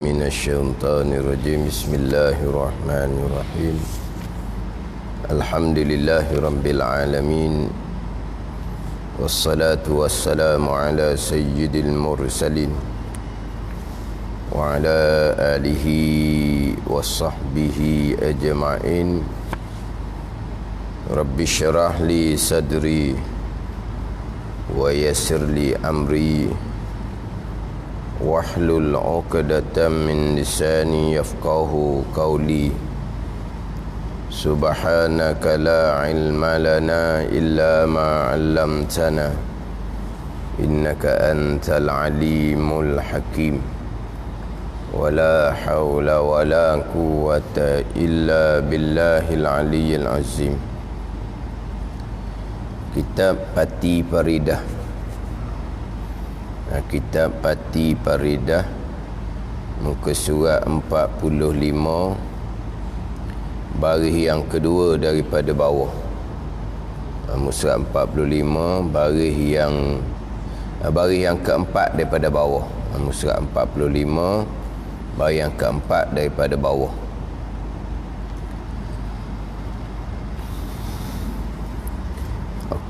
Minasyaitanirrajim. Bismillahirrahmanirrahim. Alhamdulillahi rabbil alamin. Wassalatu wassalamu ala sayyidil mursalin wa ala alihi wa sahbihi ajma'in. Rabbi syrah li sadri wa yassir li amri wahlul 'uqdatam min lisani yafqahu qawli. Subhanaka la ilma lana illa ma 'allamtana innaka antal alimul hakim. Wala haula wala quwwata illa billahil aliyyil azim. Kitab Pati Paridah. Kitab Pati Paridah, muka surat 45, baris yang kedua daripada bawah. Muka surat 45, baris yang keempat daripada bawah. Muka surat 45, baris yang keempat daripada bawah.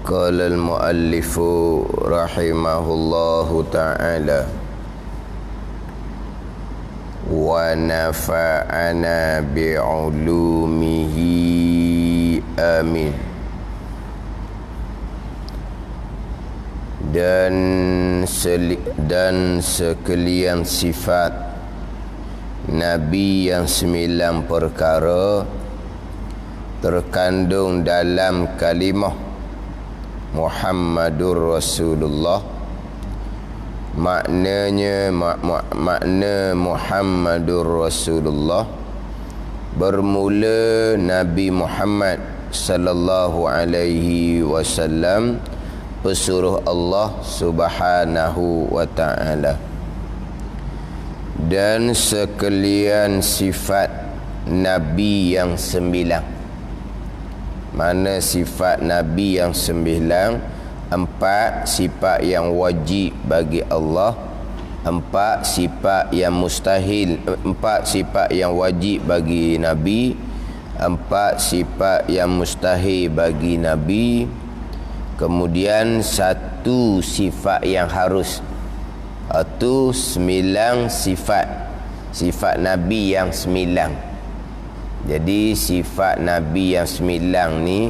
Qala al-muallifu rahimahullahu ta'ala wa nafa'ana bi'ulumihi amin. Dan sekalian sifat Nabi yang 9 perkara terkandung dalam kalimah Muhammadur Rasulullah. Makna Muhammadur Rasulullah bermula Nabi Muhammad sallallahu alaihi wasallam, pesuruh Allah Subhanahu wa taala. Dan sekalian sifat Nabi yang 9. Mana sifat Nabi yang 9? 4 sifat yang wajib bagi Allah, 4 sifat yang mustahil, 4 sifat yang wajib bagi Nabi, 4 sifat yang mustahil bagi Nabi. Kemudian 1 sifat yang harus. Itu 9 sifat Nabi yang 9. Jadi sifat Nabi yang 9 ni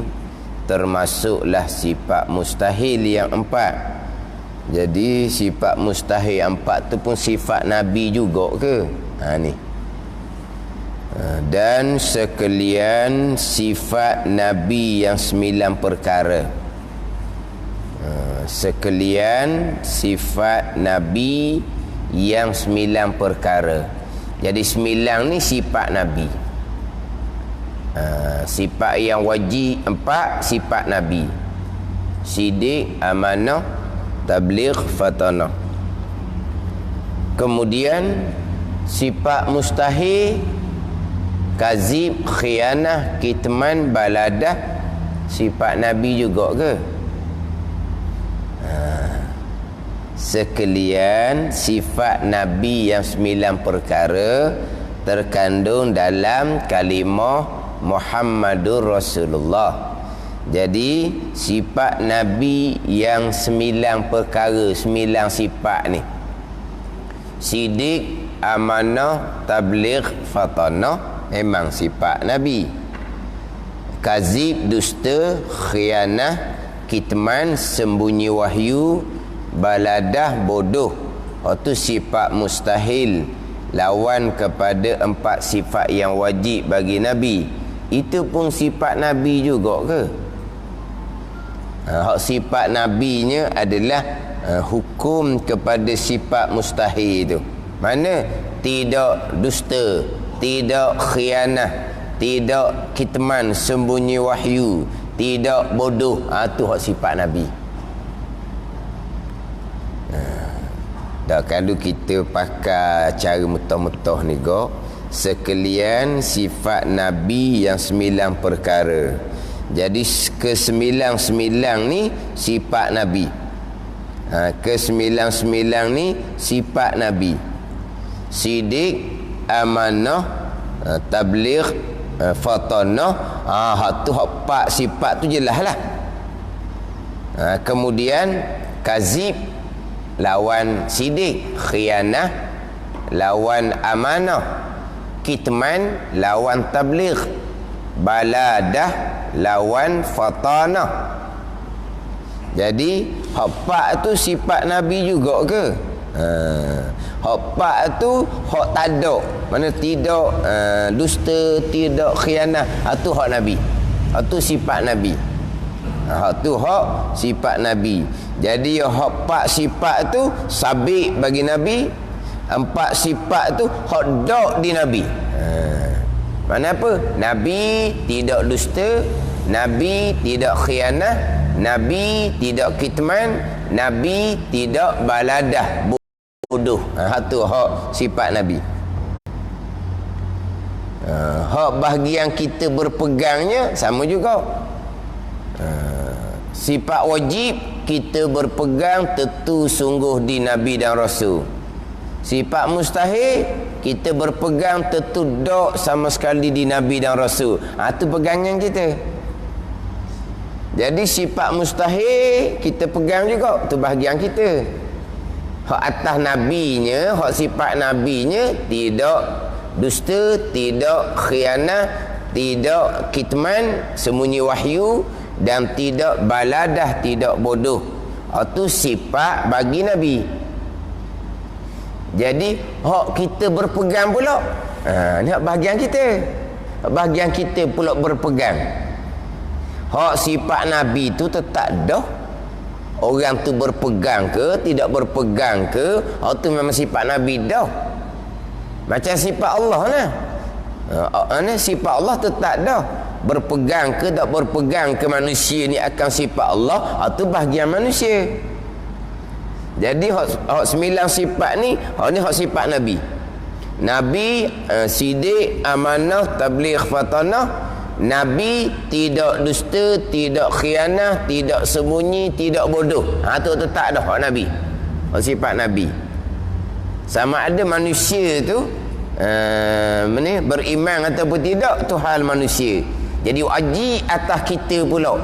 termasuklah sifat mustahil yang 4. Jadi sifat mustahil yang 4 tu pun sifat Nabi juga ke? Ni. Dan sekalian sifat Nabi yang 9 perkara. Sekalian sifat Nabi yang 9 perkara. Jadi 9 ni sifat Nabi. Sifat yang wajib 4 sifat Nabi: sidik, amanah, tabligh, fatanah. Kemudian sifat mustahil: kazib, khianah, kitman, baladah. Sifat Nabi juga ke? Sekalian sifat Nabi yang 9 perkara terkandung dalam kalimah Muhammadur Rasulullah. Jadi sifat Nabi yang 9 perkara, 9 sifat ni: sidik, amanah, tabligh, fatanah, memang sifat Nabi. Kazib, dusta, khianah, kitman, sembunyi wahyu, baladah, bodoh. Itu sifat mustahil, lawan kepada 4 sifat yang wajib bagi Nabi. Itu pun sifat Nabi juga ke? Hak sifat Nabinya adalah hukum kepada sifat mustahil itu. Mana? Tidak dusta, tidak khianah, tidak kitman, sembunyi wahyu, tidak bodoh. Itu hak sifat Nabi. Kalau kita pakai cara mutah-mutah ni go, sekalian sifat Nabi yang 9 perkara. Jadi ke-9 ni sifat Nabi. Ke-9 ni sifat Nabi. sidik, amanah, tabligh, fatanah. Hak tu hak 4 sifat tu jelaslah. Kemudian kazib lawan sidik, khianah lawan amanah, kitman lawan tabligh, baladah lawan fatanah. Jadi hak 4 tu sifat Nabi juga ke? Hak 4 tu hak tadak, mana tidak dusta, tidak khianah. Tu hak Nabi. Tu sifat Nabi. Hak tu hak sifat Nabi. Jadi hak 4 sifat tu sabit bagi Nabi. 4 sifat tu hak dak di Nabi. Mana apa? Nabi tidak dusta, Nabi tidak khianah, Nabi tidak kitman, Nabi tidak baladah, bodoh. Hak tu hak sifat Nabi. Hak bahagian kita berpegangnya sama juga. Sifat wajib kita berpegang tentu sungguh di Nabi dan Rasul. Sifat mustahil kita berpegang tentu dok sama sekali di Nabi dan Rasul. Itu pegangan kita. Jadi sifat mustahil kita pegang juga, tu bahagian kita. Hak atas nabinya, hak sifat nabinya tidak dusta, tidak khianah, tidak kitman, sembunyi wahyu, dan tidak baladah, tidak bodoh. Itu sifat bagi Nabi. Jadi hak kita berpegang pula, ni hak bahagian kita. Hak bahagian kita pula berpegang. Hak sifat Nabi tu tetap dah. Orang tu berpegang ke tidak berpegang ke, hak tu memang sifat Nabi dah. Macam sifat Allah nah. Sifat Allah tetap dah. Berpegang ke tak berpegang ke manusia ni akan sifat Allah, itu bahagian manusia. Jadi hak 9 sifat ni, hak sifat Nabi. Nabi sidik, amanah, tabligh, fatanah. Nabi tidak dusta, tidak khianah, tidak sembunyi, tidak bodoh. Tu tetap dah hak Nabi. Hak sifat Nabi. Sama ada manusia tu beriman ataupun tidak, tu hal manusia. Jadi wajib atas kita pula.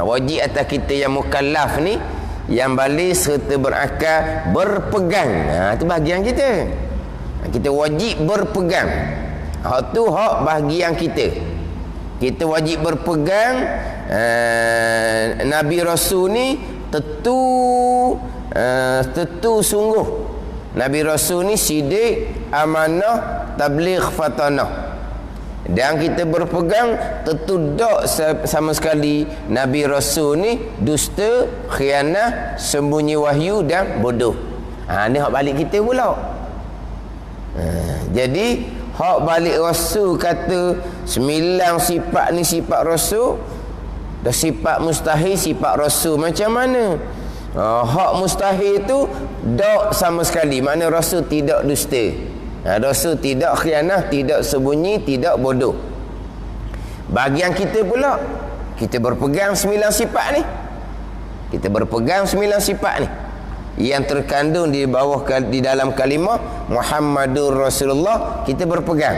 Wajib atas kita yang mukallaf ni, yang balik serta berakal, berpegang. Itu bahagian kita. Kita wajib berpegang. Hak tu hak bahagian kita. Kita wajib berpegang. Nabi Rasul ni tentu sungguh. Nabi Rasul ni sidik, amanah, tabligh, fatanah. Dan kita berpegang tentu tak sama sekali Nabi Rasul ni dusta, khianah, sembunyi wahyu dan bodoh. Ni hak balik kita pula. Jadi hak balik Rasul kata 9 sifat ni sifat Rasul. Dah sifat mustahil sifat Rasul macam mana? Hak mustahil tu tak sama sekali. Mana Rasul tidak dusta, Rasul tidak khianah, tidak sembunyi, tidak bodoh. Bahagian kita pula, kita berpegang 9 sifat ni. Kita berpegang 9 sifat ni yang terkandung di bawah, di dalam kalimah Muhammadur Rasulullah. Kita berpegang.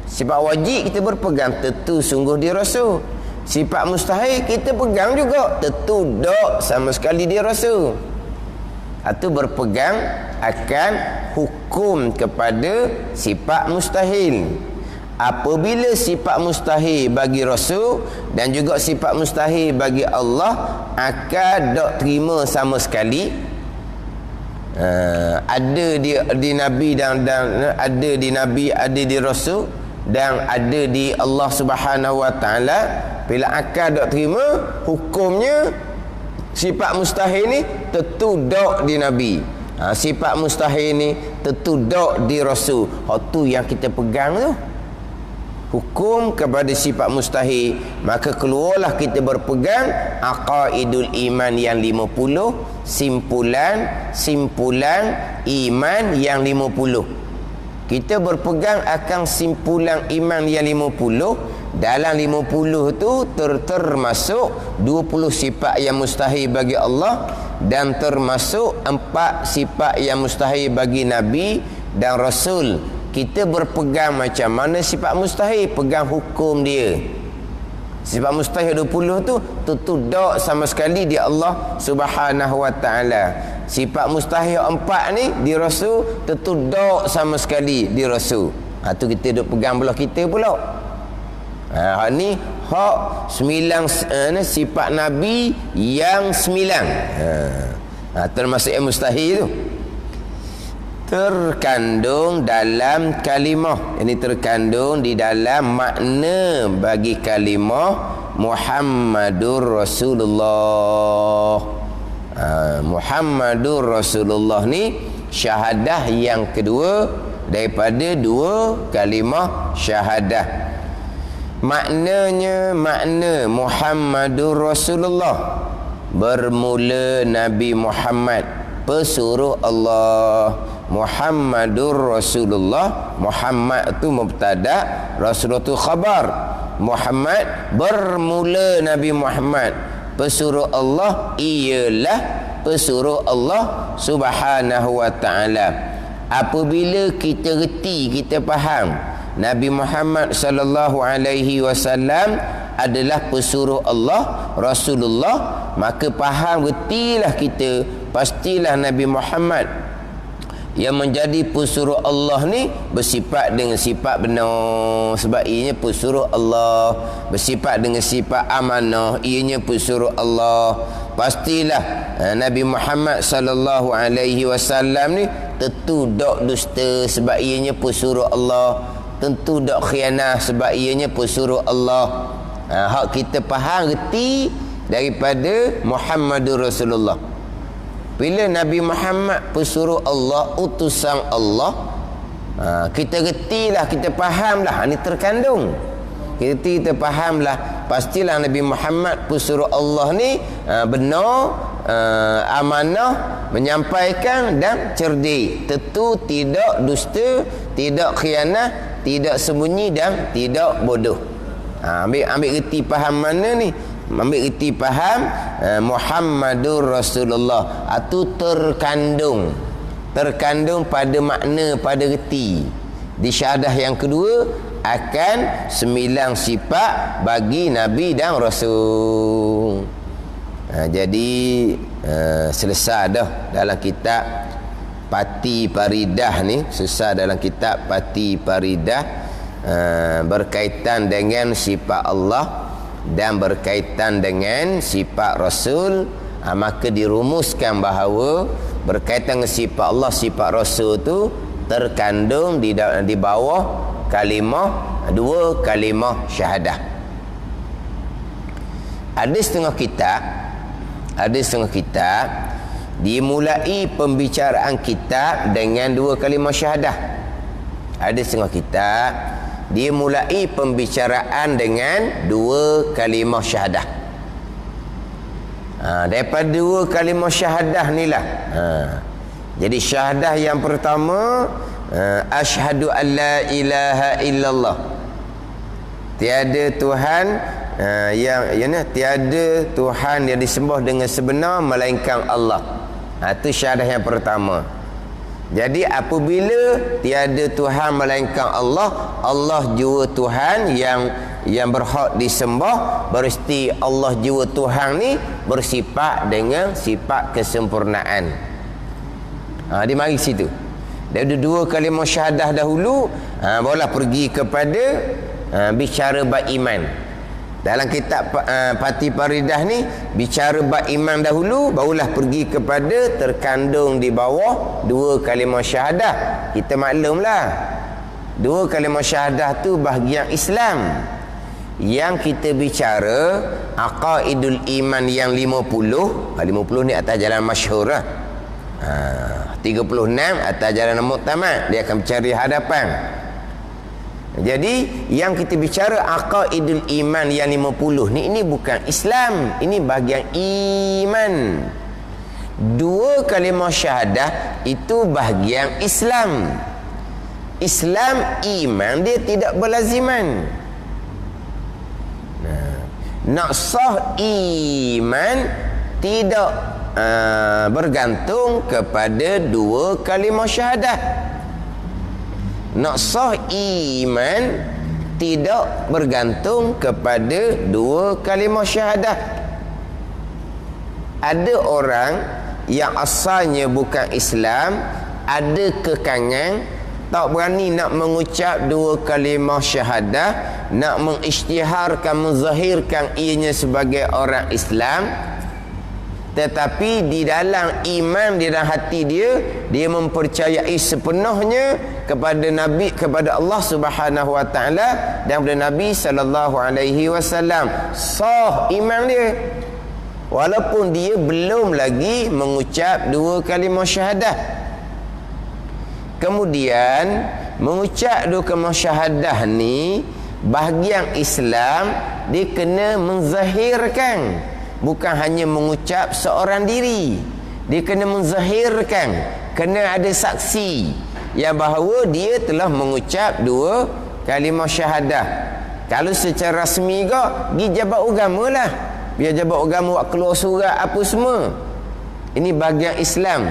Sifat wajib kita berpegang tentu sungguh di Rasul. Sifat mustahil kita pegang juga tentu tak sama sekali di Rasul. Itu berpegang akan hukum kepada sifat mustahil. Apabila sifat mustahil bagi Rasul dan juga sifat mustahil bagi Allah akan tak terima sama sekali. Ada di Nabi dan ada di Nabi, ada di Rasul dan ada di Allah Subhanahu Wa Taala. Bila akal tak terima, hukumnya sifat mustahil ni tentu tak di Nabi. Sifat mustahil ni tentu tak di Rasul. Hak tu yang kita pegang tu. Hukum kepada sifat mustahil, maka keluarlah kita berpegang aqaidul iman yang 50, simpulan iman yang 50. Kita berpegang akan simpulan iman yang 50. Dalam 50 tu termasuk 20 sifat yang mustahil bagi Allah dan termasuk 4 sifat yang mustahil bagi Nabi dan Rasul, kita berpegang macam mana sifat mustahil, pegang hukum dia. Sifat mustahil 20 tu tak sama sekali di Allah Subhanahu wa taala. Sifat mustahil 4 ni di Rasul tak sama sekali di Rasul. Tu kita duk pegang belah kita pula. Hak ni hak 9 sifat Nabi yang 9. Termasuk yang mustahil tu. Terkandung dalam kalimah. Ini terkandung di dalam makna bagi kalimah Muhammadur Rasulullah. Muhammadur Rasulullah ni syahadah yang kedua daripada 2 kalimah syahadah. Maknanya makna Muhammadur Rasulullah, bermula Nabi Muhammad, pesuruh Allah. Muhammadur Rasulullah, Muhammad tu mubtada, Rasulullah tu khabar. Muhammad, bermula Nabi Muhammad, pesuruh Allah ialah pesuruh Allah Subhanahu wa taala. Apabila kita reti, kita faham Nabi Muhammad sallallahu alaihi wasallam adalah pesuruh Allah, Rasulullah, maka faham retilah kita, pastilah Nabi Muhammad yang menjadi pesuruh Allah ni bersifat dengan sifat benar, sebab ianya pesuruh Allah. Bersifat dengan sifat amanah, ianya pesuruh Allah. Pastilah Nabi Muhammad sallallahu alaihi wasallam ni tentu tak dusta sebab ianya pesuruh Allah. Tentu tak khianah sebab ianya pesuruh Allah. Hak kita faham reti daripada Muhammadur Rasulullah. Bila Nabi Muhammad pesuruh Allah, utusan Allah, kita retilah, kita fahamlah, ini terkandung. Kita fahamlah, pastilah Nabi Muhammad pesuruh Allah ni benar, amanah, menyampaikan dan cerdik. Tentu tidak dusta, tidak khianah, tidak sembunyi dan tidak bodoh. Ambil reti faham mana ni? Ambil reti faham Muhammadur Rasulullah. Itu terkandung pada makna, pada reti. Di syahadah yang kedua akan 9 sifat bagi Nabi dan Rasul. Jadi selesai dah dalam kitab Pati Paridah ni. Selesai dalam kitab Pati Paridah berkaitan dengan sifat Allah dan berkaitan dengan sifat Rasul. Maka dirumuskan bahawa berkaitan dengan sifat Allah, sifat Rasul tu terkandung di bawah kalimah, 2 kalimah syahadah. Ada setengah kitab dimulai pembicaraan kitab dengan 2 kalimah syahadah. Ada setengah kitab dimulai pembicaraan dengan 2 kalimah syahadah. Daripada 2 kalimah syahadah ni lah. Jadi syahadah yang pertama, asyhadu an la ilaha illallah, tiada Tuhan tiada Tuhan yang disembah dengan sebenar melainkan Allah. Itu syahadah yang pertama. Jadi apabila tiada Tuhan melainkan Allah, Allah jua Tuhan yang berhak disembah, berarti Allah jua Tuhan ni bersifat dengan sifat kesempurnaan. Dia mari situ. Dari 2 kalimah syahadah dahulu, barulah pergi kepada bicara bab iman. Dalam kitab Pati Paridah ni bicara bab iman dahulu, barulah pergi kepada terkandung di bawah 2 kalimah syahadah. Kita maklumlah 2 kalimah syahadah tu bahagian Islam. Yang kita bicara aqaidul iman yang 50. 50 ni atas jalan masyhur lah. 36 atas jalan muktamad, dia akan mencari hadapan. Jadi yang kita bicara aqaidul iman yang 50 ni, ini bukan Islam, ini bahagian iman. 2 kalimah syahadah itu bahagian Islam. Islam, iman dia tidak berlaziman. Nak sah iman tidak bergantung kepada 2 kalimah syahadah. Nak sah iman tidak bergantung kepada dua kalimah syahadah. Ada orang yang asalnya bukan Islam, ada kekangan, tak berani nak mengucap dua kalimah syahadah, nak mengisytiharkan, menzahirkan ianya sebagai orang Islam, tetapi di dalam iman, di dalam hati dia, dia mempercayai sepenuhnya kepada Nabi, kepada Allah Subhanahu wa taala dan kepada Nabi sallallahu alaihi wasallam. Sah iman dia walaupun dia belum lagi mengucap dua kalimah syahadah. Kemudian mengucap dua kalimah syahadah ni, bahagian Islam dia kena menzahirkan, bukan hanya mengucap seorang diri. Dia kena menzahirkan, kena ada saksi yang bahawa dia telah mengucap dua kalimah syahadah. Kalau secara rasmi ke, pergi jabat agama lah, biar jabat agama buat keluar surat apa semua. Ini bahagian Islam.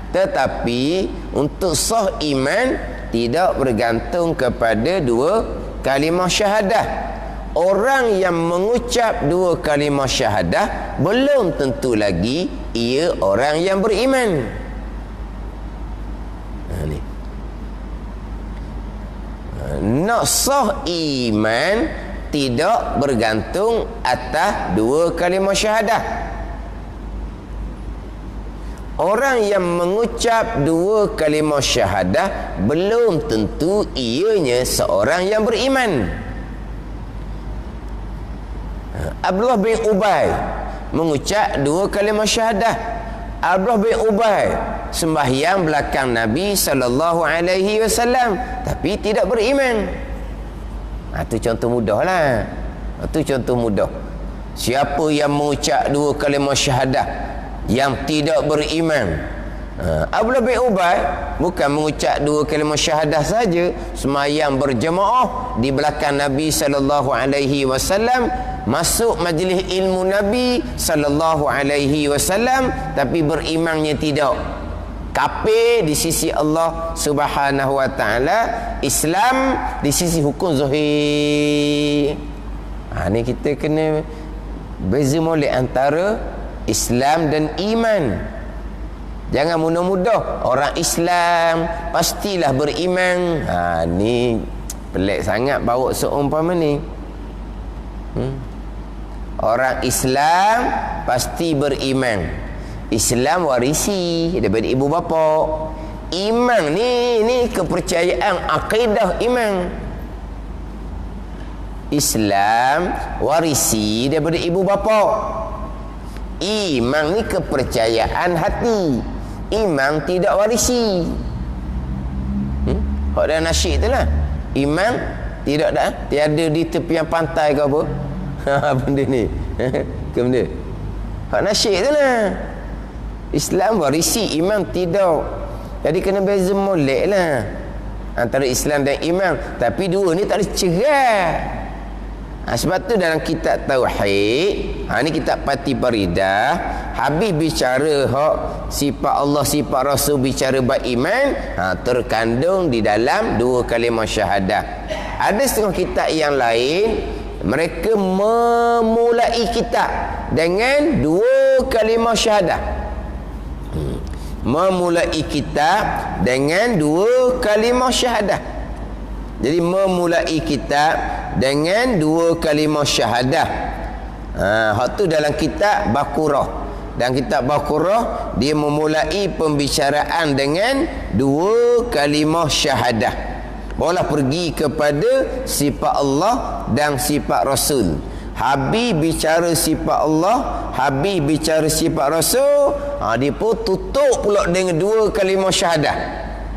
Tetapi untuk sah iman tidak bergantung kepada dua kalimah syahadah. Orang yang mengucap dua kalimah syahadah belum tentu lagi ia orang yang beriman. Ni. Nak sah iman tidak bergantung atas dua kalimah syahadah. Orang yang mengucap dua kalimah syahadah belum tentu ianya seorang yang beriman. Abdullah bin Ubay mengucap dua kalimah syahadah. Abdullah bin Ubay sembahyang belakang Nabi sallallahu alaihi wasallam tapi tidak beriman. Itu contoh mudahlah. Itu contoh mudah. Siapa yang mengucap dua kalimah syahadah yang tidak beriman, Abdullah bin Ubay bukan mengucap dua kalimah syahadah saja, sembahyang berjemaah di belakang Nabi sallallahu alaihi wasallam, masuk majlis ilmu Nabi sallallahu alaihi wasallam, tapi berimannya tidak. Kafir di sisi Allah Subhanahu wa taala, Islam di sisi hukum zahir. Ni kita kena beza molek antara Islam dan iman. Jangan mudah-mudah orang Islam pastilah beriman. Ni pelik sangat bawa seumpama ni. Orang Islam pasti beriman. Islam warisi daripada ibu bapa. Iman ni kepercayaan akidah iman. Islam warisi daripada ibu bapa. Iman ni kepercayaan hati. Iman tidak warisi. Hak dah nasyid tu lah. Iman tidak dah, tiada di tepian pantai ke apa. Benda ni. Ke benda. Hak nasyid tu lah. Islam warisi, iman tidak. Jadi kena beza molek lah antara Islam dan iman. Tapi dua ni tak ada cerai. Sebab tu dalam kitab Tauhid, ni kitab Pati Paridah, habis bicara hak sifat Allah, sifat Rasul, bicara bab iman, terkandung di dalam dua kalimah syahadah. Ada setengah kitab yang lain, mereka memulai kitab dengan dua kalimah syahadah. Memulai kitab dengan dua kalimah syahadah. Jadi memulai kitab dengan dua kalimah syahadah. Hak tu dalam kitab Baqarah. Dan kitab Baqarah dia memulai pembicaraan dengan dua kalimah syahadah. Barulah pergi kepada sifat Allah dan sifat Rasul. Habis bicara sifat Allah, habis bicara sifat Rasul, dia pun tutup pula dengan dua kalimah syahadah.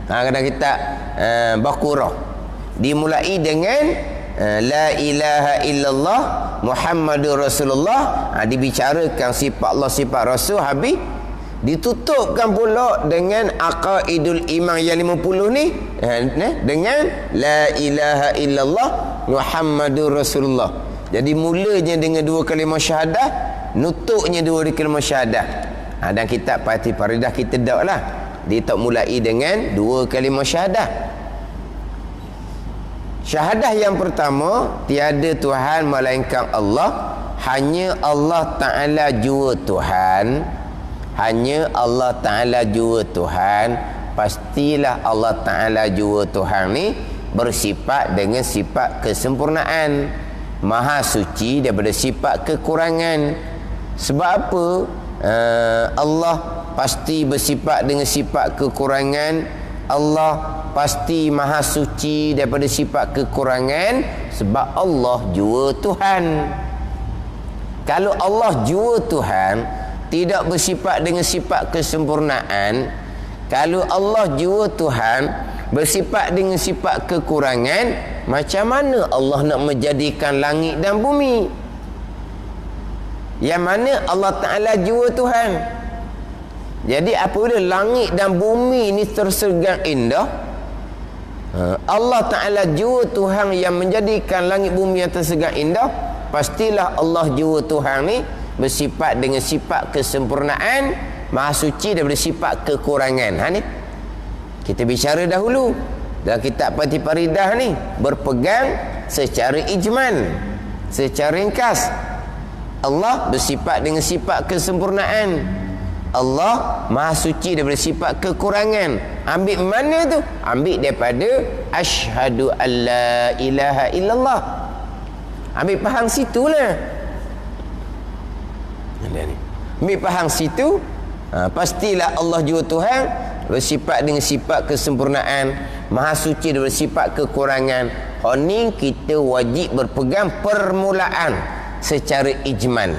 Kadang kitab Baqarah dimulai dengan la ilaha illallah Muhammadur Rasulullah. Dibicarakan sifat Allah, sifat Rasul, habis ditutupkan pula dengan aqaidul iman yang 50 ni dengan la ilaha illallah Muhammadur Rasulullah. Jadi mulanya dengan dua kalimah syahadah, nutupnya dua kalimah syahadah. Dan kitab Pati Paridah kita dak lah, dia tak mulai dengan dua kalimah syahadah. Syahadah yang pertama, tiada Tuhan melainkan Allah, hanya Allah Ta'ala jua Tuhan. Hanya Allah Ta'ala jua Tuhan. Pastilah Allah Ta'ala jua Tuhan ni bersifat dengan sifat kesempurnaan, maha suci daripada sifat kekurangan. Sebab apa? Allah pasti bersifat dengan sifat kekurangan. Allah pasti maha suci daripada sifat kekurangan, sebab Allah jua Tuhan. Kalau Allah jua Tuhan, tidak bersifat dengan sifat kesempurnaan. Kalau Allah jua Tuhan, bersifat dengan sifat kekurangan, macam mana Allah nak menjadikan langit dan bumi? Yang mana Allah Ta'ala jua Tuhan. Jadi apabila langit dan bumi ini tersegang indah, Allah Ta'ala jua Tuhan yang menjadikan langit bumi yang tersegang indah, pastilah Allah jua Tuhan ni bersifat dengan sifat kesempurnaan, maha suci daripada sifat kekurangan. Ni kita bicara dahulu dalam kitab Fatih Faridah ni, berpegang secara ijmal, secara ringkas. Allah bersifat dengan sifat kesempurnaan. Allah maha suci daripada sifat kekurangan. Ambil mana tu? Ambil daripada asyhadu alla ilaha illallah. Ambil faham situlah. Ambil faham situ, pastilah Allah jua Tuhan, bersifat dengan sifat kesempurnaan, maha suci daripada sifat kekurangan. Ni kita wajib berpegang permulaan secara ijmal.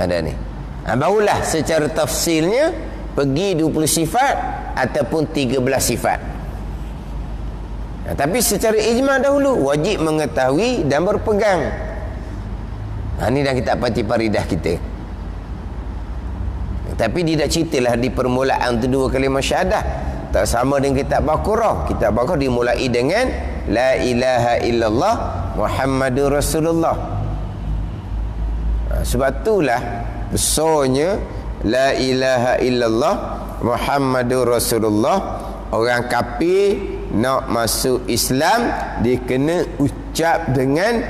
Ada ni. Barulah secara tafsilnya pergi 20 sifat ataupun 13 sifat. Tapi secara ijmal dahulu wajib mengetahui dan berpegang. Ini dah kitab Fatih Faridah kita. Tapi dia tak ceritalah di permulaan tu dua kalimah syahadah. Tak sama dengan kitab Baqarah. Kitab Baqarah dimulai dengan la ilaha illallah Muhammadur Rasulullah. Sebab itulah besarnya la ilaha illallah Muhammadur Rasulullah. Orang kafir nak masuk Islam, dia kena ucap dengan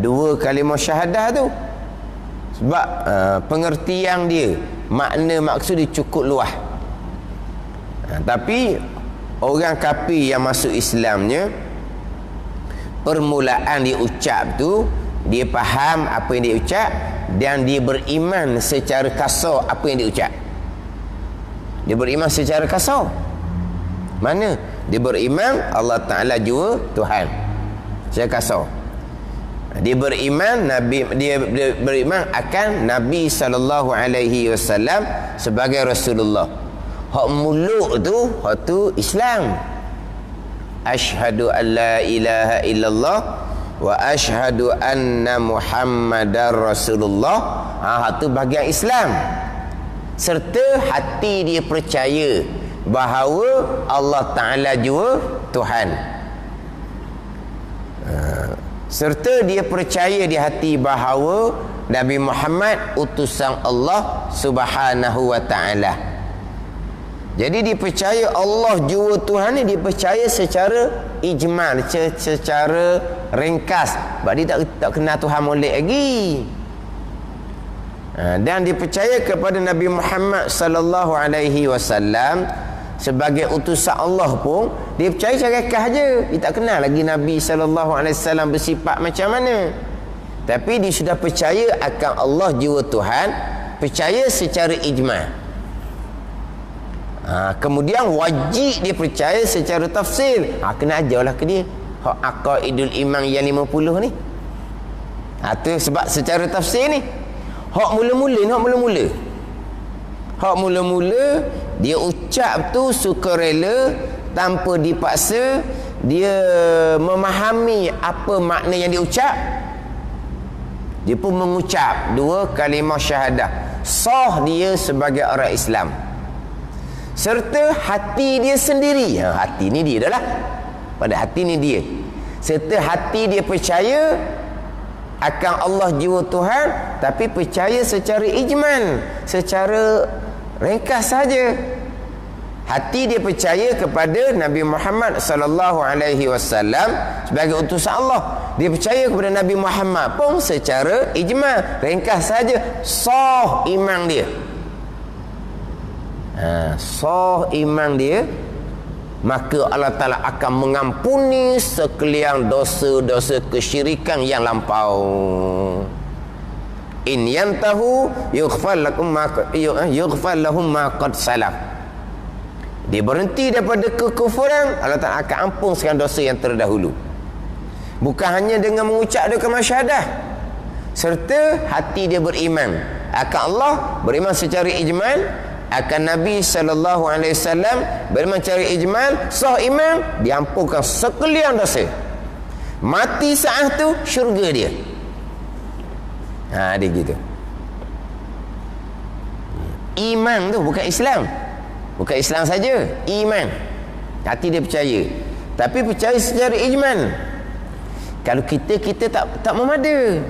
dua kalimah syahadah tu. Sebab pengertian dia, makna maksud dia cukup luas. Tapi orang kafir yang masuk Islamnya, permulaan dia ucap tu, dia faham apa yang dia ucap dan dia beriman secara kasar apa yang dia ucap. Dia beriman secara kasar. Mana? Dia beriman Allah Ta'ala jua Tuhan. Secara kasar. Dia beriman dia beriman akan Nabi sallallahu alaihi wasallam sebagai Rasulullah. Hak muluk tu, hak tu Islam. Asyhadu an la ilaha illallah wa asyhadu anna Muhammadar Rasulullah. Hak tu bahagian Islam. Serta hati dia percaya bahawa Allah Ta'ala jua Tuhan. Serta dia percaya di hati bahawa Nabi Muhammad utusan Allah Subhanahu wa Ta'ala. Jadi dia percaya Allah jua Tuhan ni, dia percaya secara ijmal, secara ringkas. Sebab dia tak kenal Tuhan molek lagi. Dan dia percaya kepada Nabi Muhammad sallallahu alaihi wasallam sebagai utusan Allah pun, dia percaya secara ringkas je. Dia tak kenal lagi Nabi sallallahu alaihi wasallam bersifat macam mana. Tapi dia sudah percaya akan Allah jua Tuhan, percaya secara ijmal. Kemudian wajib dia percaya secara tafsil. Kena ajarlah ke dia hak aqaidul iman yang 50 ni. Tu sebab secara tafsir ni hak mula-mula dia ucap tu sukarela, tanpa dipaksa. Dia memahami apa makna yang diucap, dia pun mengucap dua kalimah syahadah. Sah dia sebagai orang Islam. Serta hati dia sendiri, hati ni dia dah lah, pada hati ni dia, serta hati dia percaya akan Allah jua Tuhan, tapi percaya secara ijmal, secara ringkas saja. Hati dia percaya kepada Nabi Muhammad sallallahu alaihi wasallam sebagai utusan Allah. Dia percaya kepada Nabi Muhammad pun secara ijma'. Ringkas saja sah iman dia. Sah iman dia, maka Allah Ta'ala akan mengampuni sekalian dosa-dosa kesyirikan yang lampau. In yantahu yughfar lahum ma qad salaf. Dia berhenti daripada kekufuran, Allah Ta'ala akan ampun segala dosa yang terdahulu. Bukan hanya dengan mengucap dua kalimah syahadah, serta hati dia beriman akan Allah, beriman secara ijmal, akan Nabi sallallahu alaihi wasallam beriman secara ijmal, sah iman, diampunkan sekalian dosa. Mati saat tu syurga dia. Dia gitu. Iman tu bukan Islam. Bukan Islam saja, iman. Hati dia percaya. Tapi percaya secara ijmal. Kalau kita tak memada.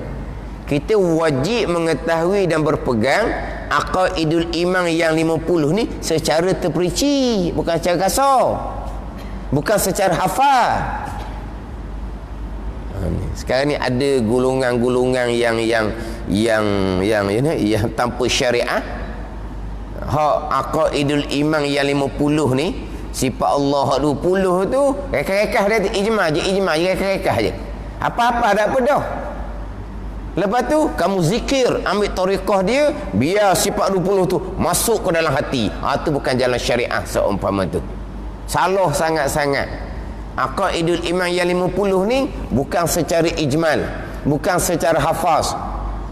Kita wajib mengetahui dan berpegang aqaidul iman yang 50 ni secara terperinci, bukan secara kasar. Bukan secara hafal. Sekarang ni ada golongan-golongan yang tanpa syariat. Aqaidul iman yang 50 ni, sifat Allah 20 tu rekah-rekah dia ijma' je, rekah-rekah je. Apa-apa tak apa dah. Lepas tu kamu zikir, ambil tariqah dia, biar sifat 20 tu masuk ke dalam hati. Tu bukan jalan syariah seumpama tu. Salah sangat-sangat. Aqaidul iman yang 50 ni bukan secara ijmal, bukan secara hafaz.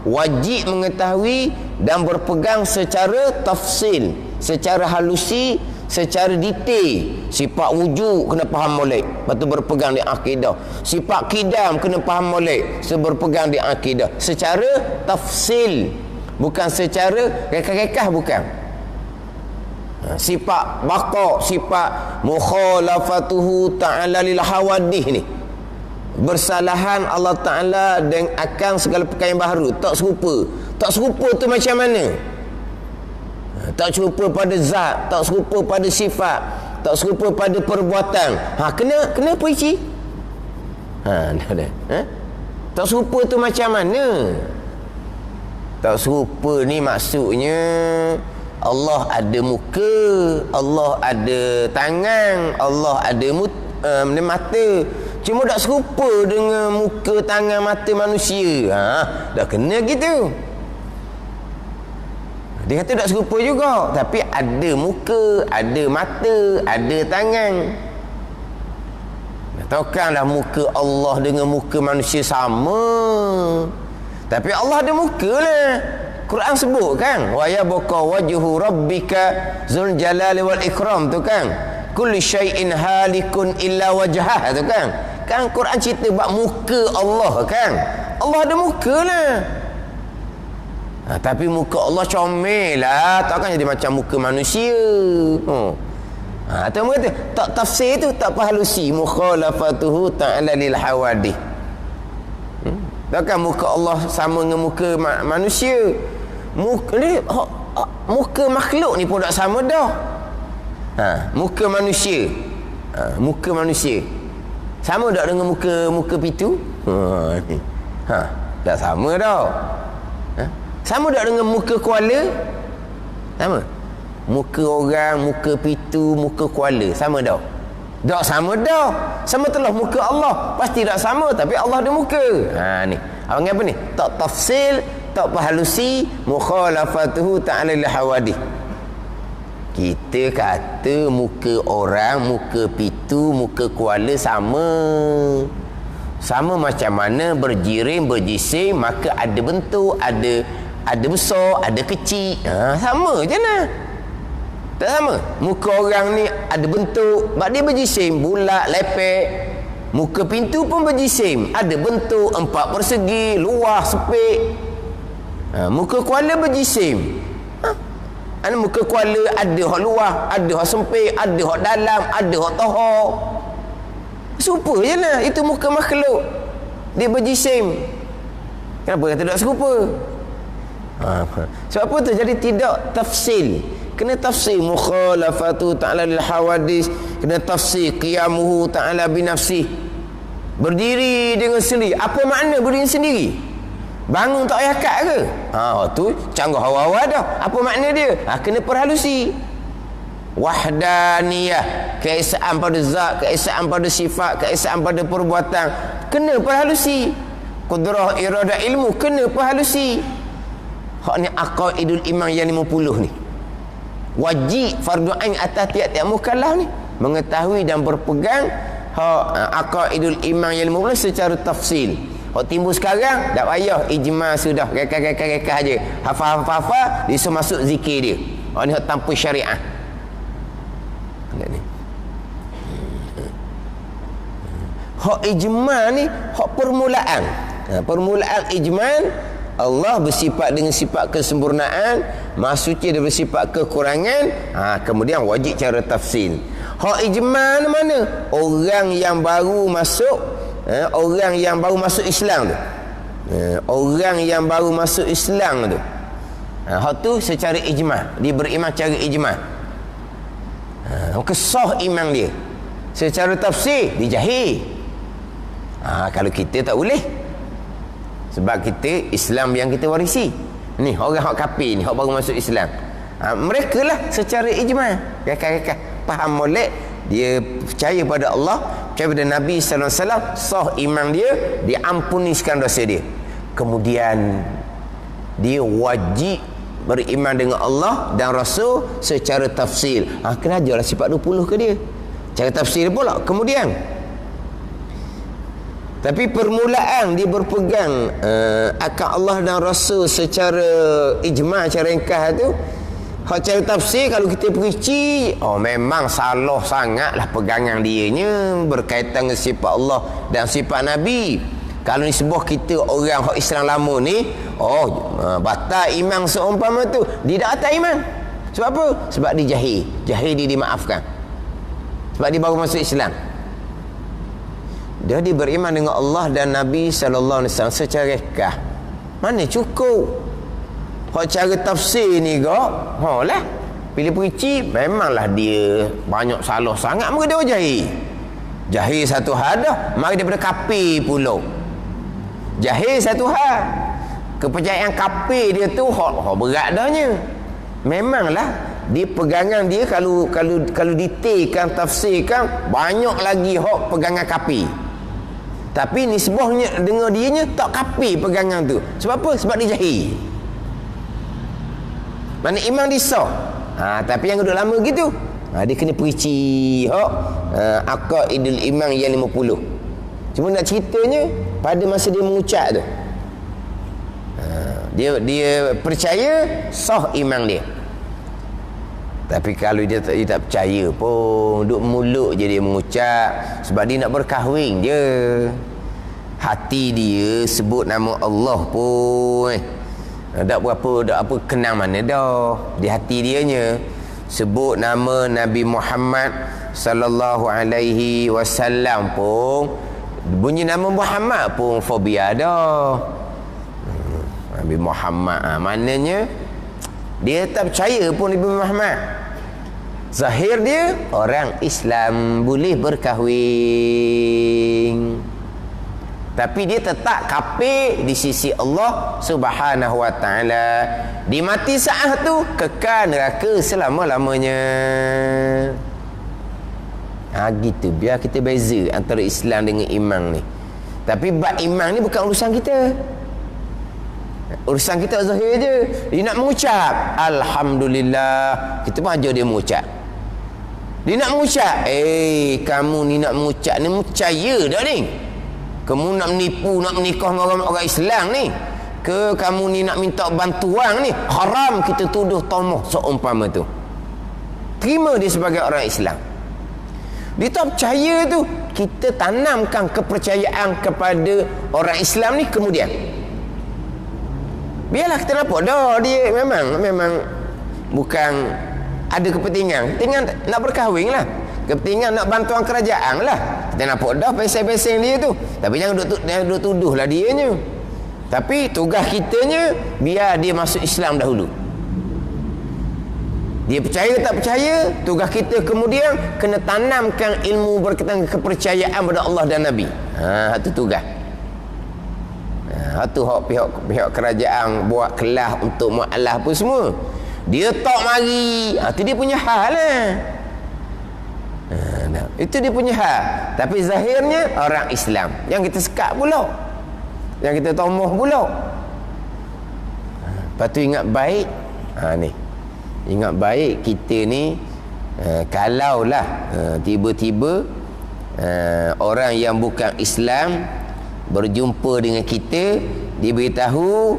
Wajib mengetahui dan berpegang secara tafsil, secara halusi, secara detail. Sifat wujud kena faham molek, lepas tu berpegang di akidah. Sifat qidam kena faham molek, berpegang di akidah secara tafsil, bukan secara rekah-rekah, bukan. Sifat baqa, sifat mukhalafatuhu ta'ala lil hawadih ni, bersalahan Allah Ta'ala dengan akan segala perkara yang baru, tak serupa. Tak serupa tu macam mana? Tak serupa pada zat, tak serupa pada sifat, tak serupa pada perbuatan. Kena perici. Tak serupa tu macam mana? Tak serupa ni maksudnya Allah ada muka, Allah ada tangan, Allah ada mata. Cuma tak serupa dengan muka, tangan, mata manusia. Dah kena gitu. Dia kata tak serupa juga, tapi ada muka, ada mata, ada tangan. Takkanlah muka Allah dengan muka manusia sama. Tapi Allah ada muka lah. Quran sebut kan, wa yabqa wajhu rabbika zul jalali wal ikram tu kan. Kullu syai'in halikun illa wajhah tu kan. Kan Quran cerita bab muka Allah kan. Allah ada muka lah. Tapi muka Allah comel lah, takkan jadi macam muka manusia. Atau kata tak tafsir tu tak halusi, mukhalafatuhu ta'ala lil hawadih. Takkan muka Allah sama dengan muka manusia. Muka makhluk ni pun tak sama dah. Muka manusia. Muka manusia sama tak dengan muka pitu? Tak sama dah. Sama tak dengan muka kuala? Sama. Muka orang, muka pitu, muka kuala sama dah? Tak sama dah. Sama telah muka Allah pasti tak sama, tapi Allah ada muka. Ni abang apa ni? Tak tafsil, tak halusi, mukhalafatuhu ta'ala lil hawadih. Kita kata muka orang, muka pitu, muka kuala sama. Sama macam mana berjirim, berjisim, maka ada bentuk, ada besar, ada kecil. Sama je lah. Tak sama. Muka orang ni ada bentuk, sebab dia berjisim, bulat, lepek. Muka pintu pun berjisim, ada bentuk, 4 persegi, luas, sepik. Muka kuala berjisim. Muka kuala ada hak luas, ada hak sempit, ada hak dalam, ada hak tahap. Serupa je lah. Itu muka makhluk, dia berjisim. Kenapa kata tak serupa? Sebab apa tu? Jadi tidak tafsil. kena tafsir mukhalafatu ta'ala lil hawadis, kena tafsir qiyamuhu ta'ala binafsi, berdiri dengan sendiri. Apa makna berdiri sendiri? Bangun tak payah kat ke? Tu canggah hawa-hawa dah. Apa makna dia? Kena perhalusi. Wahdaniyah, keesaan pada zat, keesaan pada sifat, keesaan pada perbuatan, kena perhalusi. Qudrah, iradah, ilmu, kena perhalusi. Hak ni aqaidul iman yang 50 ni. Wajib fardu ain atas tiap-tiap mukallaf ni mengetahui dan berpegang hak aqaidul iman yang 50 secara tafsil. Hak timbul sekarang tak payah ijma sudah, rekah-rekah aja. Hafal-hafal dia masuk zikir dia. Hak ni hak tanpa syariah. Ni. Hak ijma ni hak permulaan. Permulaan ijma, Allah bersifat dengan sifat kesempurnaan, Maha Suci dia bersifat kekurangan. Kemudian wajib cara tafsil. Hak ijma ni mana? Orang yang baru masuk, orang yang baru masuk Islam tu. Orang yang baru masuk Islam tu. Hak tu secara ijma, dia beriman secara ijma. Kesah iman dia. Secara tafsir dia jahil. Kalau kita tak boleh, sebab kita Islam yang kita warisi. Ni orang hak kafir ni, hak baru masuk Islam. Mereka lah secara ijma, rekah-rekah faham molek, dia percaya pada Allah, percaya pada Nabi sallallahu alaihi wasallam, sah iman dia, diampunikan dosa dia. Kemudian dia wajib beriman dengan Allah dan Rasul secara tafsil. Kena ajarlah sifat 20 ke dia, cara tafsir pula. Kemudian tapi permulaan dia berpegang akan Allah dan Rasul secara ijma', cara ringkas tu. Hak cara tafsir kalau kita perici, memang salah sangatlah pegangan dianya berkaitan dengan sifat Allah dan sifat Nabi. Kalau ni sebuah kita orang hak Islam lama ni, batal iman seumpama tu, dia dah atas iman. Sebab apa? Sebab dia jahil. Jahil dia dimaafkan. Sebab dia baru masuk Islam. Dia beriman dengan Allah dan Nabi sallallahu alaihi wasallam secara rekah. Mana cukup. Hak cara tafsir ni lah. Bila perici memanglah dia banyak salah sangat, maka dia jahil. Jahil satu hal dah, mari daripada kafir pula. Jahil satu hal. Kepercayaan kafir dia tu hak berat dahnya. Memanglah dia pegangan dia kalau detailkan, tafsirkan, banyak lagi hak pegangan kafir. Tapi nisbahnya dengan dianya tak kafir pegangan tu. Sebab apa? Sebab dia jahil. Mana iman dia sah. Tapi yang duduk lama gitu, dia kena perici aqaidul iman yang 50. Cuma nak ceritanya pada masa dia mengucap tu, dia percaya sah iman dia. Tapi kalau dia tak percaya pun, duduk mulut je dia mengucap, sebab dia nak berkahwin je. Hati dia sebut nama Allah pun tak apa kenang mana dah. Di hati dianya sebut nama Nabi Muhammad sallallahu alaihi wasallam pun, bunyi nama Muhammad pun fobia dah. Nabi Muhammad, maknanya dia tak percaya pun Nabi Muhammad. Zahir dia orang Islam boleh berkahwin, tapi dia tetap kafir di sisi Allah Subhanahu wa taala. Di mati saat tu kekal neraka selama-lamanya. Gitu, biar kita beza antara Islam dengan iman ni. Tapi bab iman ni bukan urusan kita. Urusan kita zahir je. Dia nak mengucap alhamdulillah, kita pun ajar dia mengucap. Dia nak mengucap, kamu ni nak mengucap ni, percaya tak ni? Kamu nak menipu, nak menikah dengan orang Islam ni, ke kamu ni nak minta bantuan ni? Haram kita tuduh tomoh seumpama tu. Terima dia sebagai orang Islam. Dia tak percaya tu, kita tanamkan kepercayaan kepada orang Islam ni. Kemudian biarlah kita nampak dah dia memang bukan ada kepentingan nak berkahwin lah, kepentingan nak bantuan kerajaan lah. Kita nampak dah peseng-peseng dia tu. Tapi jangan duduk tuduh lah dianya. Tapi tugas kitanya biar dia masuk Islam dahulu. Dia percaya ke tak percaya, tugas kita kemudian kena tanamkan ilmu berkaitan kepercayaan pada Allah dan Nabi. Itu tugas. Itu pihak kerajaan buat kelas untuk mu'alaf apa semua. Dia tak mari. Itu dia punya hal lah. Itu dia punya hal. Tapi zahirnya orang Islam yang kita sekat pula, yang kita tomoh pula. Lepas tu ingat baik. Ni ingat baik kita ni, kalaulah tiba-tiba orang yang bukan Islam berjumpa dengan kita, dia beritahu,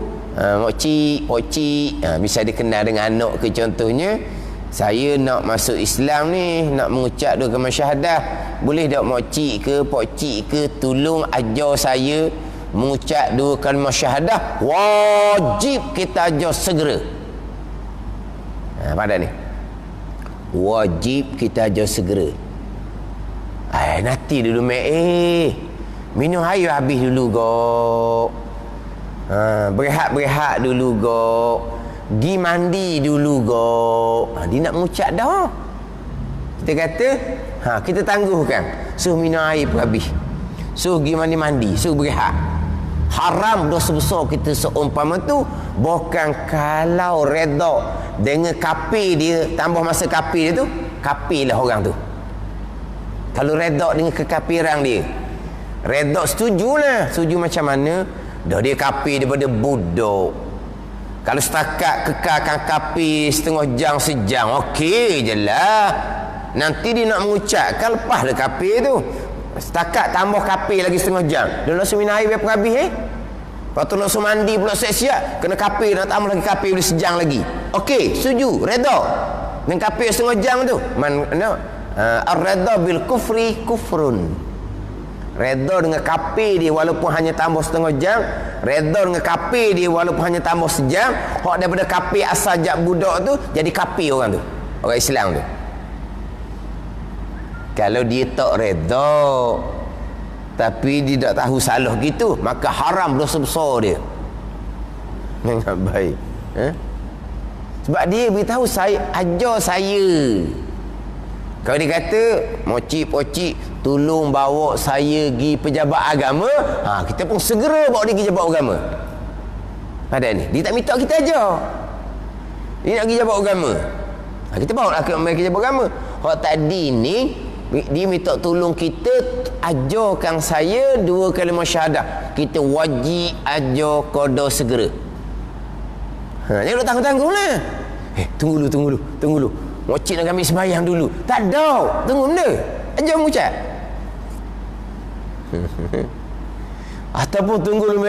mokcik, bisa dikenal dengan anak ke contohnya, saya nak masuk Islam ni, nak mengucap dua kalimah syahadah, boleh tak mokcik ke pokcik ke tolong ajar saya mengucap dua kalimah syahadah? Wajib kita ajar segera. Pada ni wajib kita ajar segera. Nanti dulu minum air habis dulu gok. Berehat dulu gok. Gi mandi dulu gok. Dia nak mengucap dah. Kita kata kita tangguhkan, suruh minum air pun habis, suruh gi mandi, suruh berehat. Haram dosa besar kita seumpama tu. Bukan kalau redha dengan kafir dia, tambah masa kafir dia tu, kafirlah orang tu. Kalau redha dengan kekafiran dia, redha setujulah. Setuju macam mana? Dah dia kafir daripada budak. Kalau setakat kekalkan kafir setengah jam sejam, okey je lah. Nanti dia nak mengucapkan, lepaslah kafir tu. Setakat tambah kafir lagi setengah jam, dia nak semina air berapa habis Lepas tu nak mandi pula siap-siap, kena kafir, nak tambah lagi kafir boleh sejam lagi. Okey, setuju, redha dengan kafir setengah jam tu. Ar-redha bil kufri kufrun. Redha dengan kafir dia walaupun hanya tambah setengah jam, redha dengan kafir dia walaupun hanya tambah sejam, hak daripada kafir asal jak budak tu jadi kafir orang tu, orang Islam tu. Kalau dia tak redha tapi dia tak tahu salah gitu, maka haram dosa besar dia. Ingat baik. Sebab dia beritahu saya, ajar saya. Kalau dia kata, mocik-pocik tolong bawa saya pergi pejabat agama, kita pun segera bawa dia pergi pejabat agama. Pada ni, dia tak minta kita ajar. Dia nak pergi pejabat agama. Kita bawa ke pejabat agama. Hak tadi ni dia minta tolong kita ajarkan saya dua kalimah syahadah. Kita wajib ajar qada segera. Jangan tangguh-tangguh lah. Tunggu dulu. Mocik nak ambil sembahyang dulu. Tak ada. Tunggu benda. Ajar mengucap. Ataupun tunggu dulu.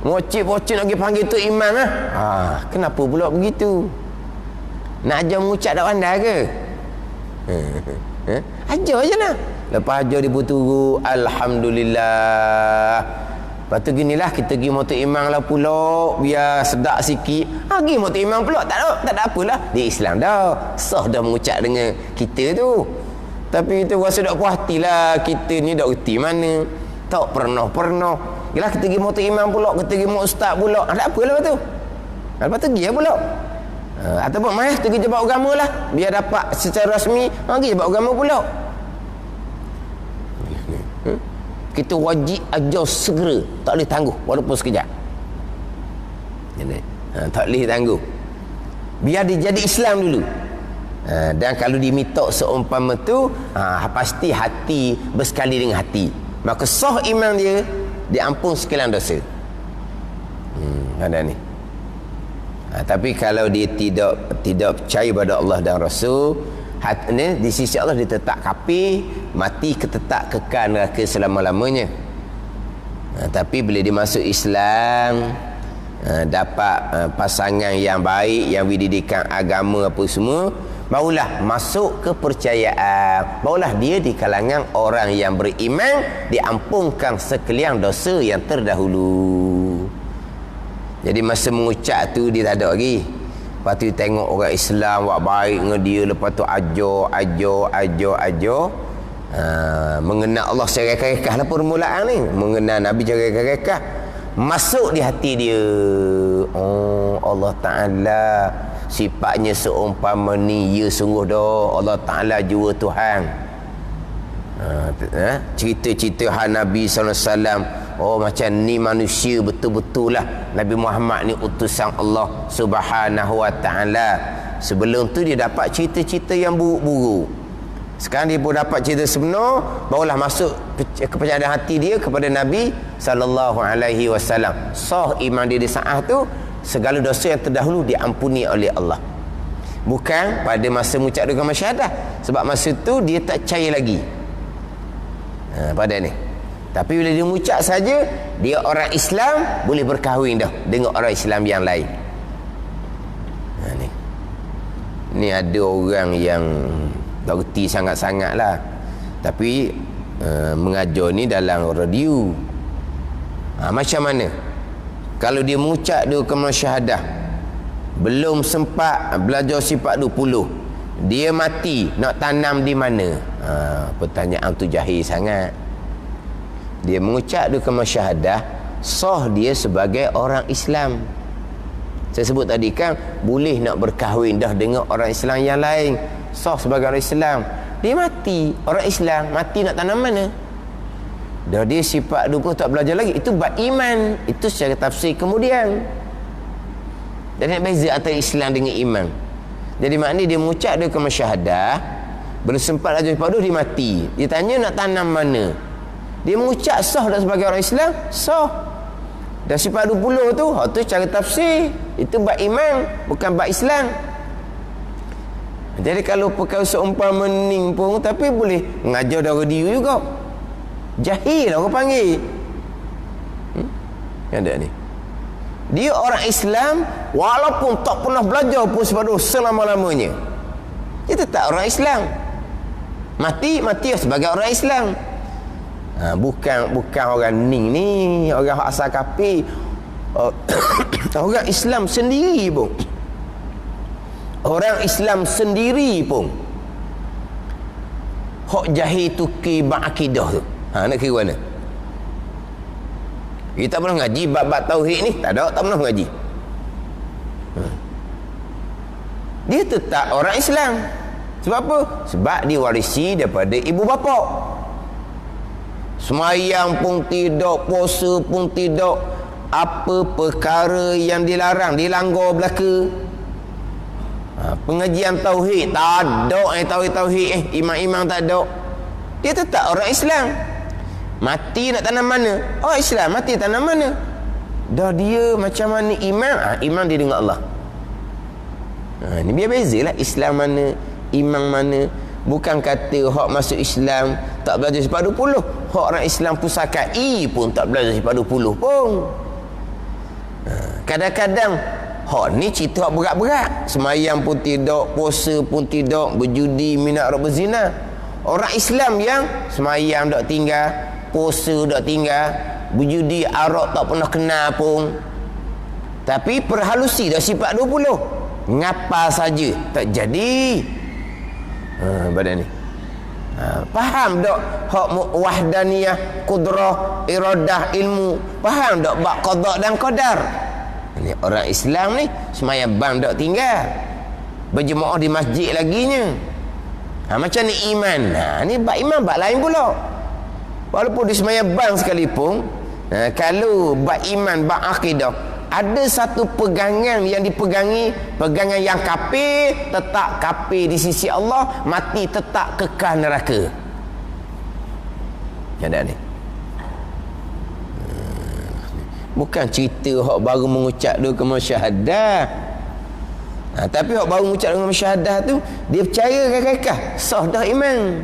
Mocik-mocik nak pergi panggil tu imam lah. Kenapa pula begitu? Nak ajar mengucap tak pandai ke? Ajar je lah. Lepas ajar dia berturu, alhamdulillah. Lepas tu ginilah, kita pergi motor imam lah pula, biar sedap sikit. Pergi motor imam pula, tak ada apalah. Dia Islam dah, sah dah mengucap dengan kita tu. Tapi kita rasa tak puas hati lah, kita ni tak reti mana, tak pernah. Yalah, kita pergi motor imam pula, kita pergi motor ustaz pula. Tak apalah lepas tu. Lepas tu pergi pula. Ataupun mai pergi jabat agama lah, biar dapat secara rasmi pergi jabat agama pula. Kita wajib ajar segera, tak boleh tangguh walaupun sekejap. Tak boleh tangguh, biar dia jadi Islam dulu. Dan kalau diminta seumpama tu, pasti hati bersekali dengan hati, maka sah iman dia, diampun sekalian dosa. Ada ni. Tapi kalau dia tidak percaya pada Allah dan Rasul, ni di sisi Allah dia tetap kafir, mati ketetap kekal neraka selama-lamanya. Tapi bila dia masuk Islam, dapat pasangan yang baik, yang berdidikan agama apa semua, barulah masuk kepercayaan, barulah dia di kalangan orang yang beriman, diampunkan sekalian dosa yang terdahulu. Jadi masa mengucap tu dia tak ada lagi. Lepas tu tengok orang Islam buat baik dengan dia, lepas tu ajar. Mengenal Allah secara rekah lah permulaan ni, mengenal Nabi secara rekah, masuk di hati dia. Oh, Allah Ta'ala sifatnya seumpama ni, ya sungguh dah Allah Ta'ala jua Tuhan. Cerita-cerita Nabi SAW, oh macam ni manusia betul-betul lah, Nabi Muhammad ni utusan Allah Subhanahu Wa Ta'ala. Sebelum tu dia dapat cerita-cerita yang buruk-buruk. Sekarang dia pun dapat cerita sebenar, barulah masuk kepercayaan hati dia kepada Nabi sallallahu alaihi wasallam. Sah iman dia di saat tu, segala dosa yang terdahulu diampuni oleh Allah. Bukan pada masa mengucap dua kalimah syahadah, sebab masa tu dia tak percaya lagi. Pada ni. Tapi bila dia mengucap saja, dia orang Islam, boleh berkahwin dah dengan orang Islam yang lain. Ni ada orang yang tak reti sangat-sangat lah, tapi mengajar ni dalam radio. Macam mana kalau dia mengucap dua kalimah syahadah, belum sempat belajar sifat 20, dia mati, nak tanam di mana? Pertanyaan tu jahil sangat. Dia mengucap dua kalimah syahadah, sah dia sebagai orang Islam. Saya sebut tadi kan, boleh nak berkahwin dah dengan orang Islam yang lain, sah sebagai orang Islam. Dia mati, orang Islam mati, nak tanam mana? Dah dia sifat 20 tak belajar lagi, itu bab iman. Itu secara tafsir kemudian. Dan nak beza antara Islam dengan iman. Jadi maknanya dia mengucap dia kalimah syahadah, belum sempat belajar sifat 2, dia mati. Dia tanya nak tanam mana? Dia mengucap sah dah sebagai orang Islam, sah. Dan sifat 20 tu, tu cara tafsir, itu bab iman, bukan bab Islam. Jadi kalau perkara seumpama ni pun, tapi boleh mengajar dari dia juga. Jahil orang panggil. Yang ada ni, dia orang Islam walaupun tak pernah belajar pun sifat 2 selama-lamanya, dia tetap orang Islam. Mati sebagai orang Islam. Bukan orang ni orang asal kafir. Orang Islam sendiri pun, hak jahil tuki bab akidah tu. Nak kira mana? Kita tak pernah ngaji bab-bab tauhid ni, tak pernah ngaji. Dia tetap orang Islam. Sebab apa? Sebab dia warisi daripada ibu bapa. Semayang pun tidak, puasa pun tidak, apa perkara yang dilarang dilanggar belaka. Pengajian tauhid tak ada, tauhid imam-imam tak ada. Dia tetap orang Islam. Mati nak tanam mana? Orang Islam mati tanam mana? Dah dia macam mana iman? Iman dia dengan Allah. Ni biar bezalah Islam mana, iman mana. Bukan kata hak masuk Islam tak belajar sifat 20, hak orang Islam pusakai pun tak belajar sifat 20 pun. Kadang-kadang hak ni cerita hak berat-berat, semayang pun tidak, puasa pun tidak, berjudi, minat orang berzina. Orang Islam yang semayang tak tinggal, puasa tak tinggal, berjudi, arak tak pernah kenal pun, tapi perhalusi dah sifat 20, ngapa saja tak jadi. Badan ni faham tak hak wahdaniyah, kudrah, iradah, ilmu? Faham tak bab qada dan qadar? Ni orang Islam ni semayang bang tak tinggal, berjemaah di masjid laginya. Macam ni iman. Ni bab iman, bab lain pula. Walaupun di semayang bang sekalipun, kalau bab iman, bab akidah, ada satu pegangan yang dipegangi, pegangan yang kafir, tetap kafir di sisi Allah, mati tetap kekal neraka. Ada ni. Bukan cerita hak baru mengucap dua kalimah syahadah. Tapi hak baru mengucap dua kalimah syahadah tu, dia percaya kakak sah dah iman.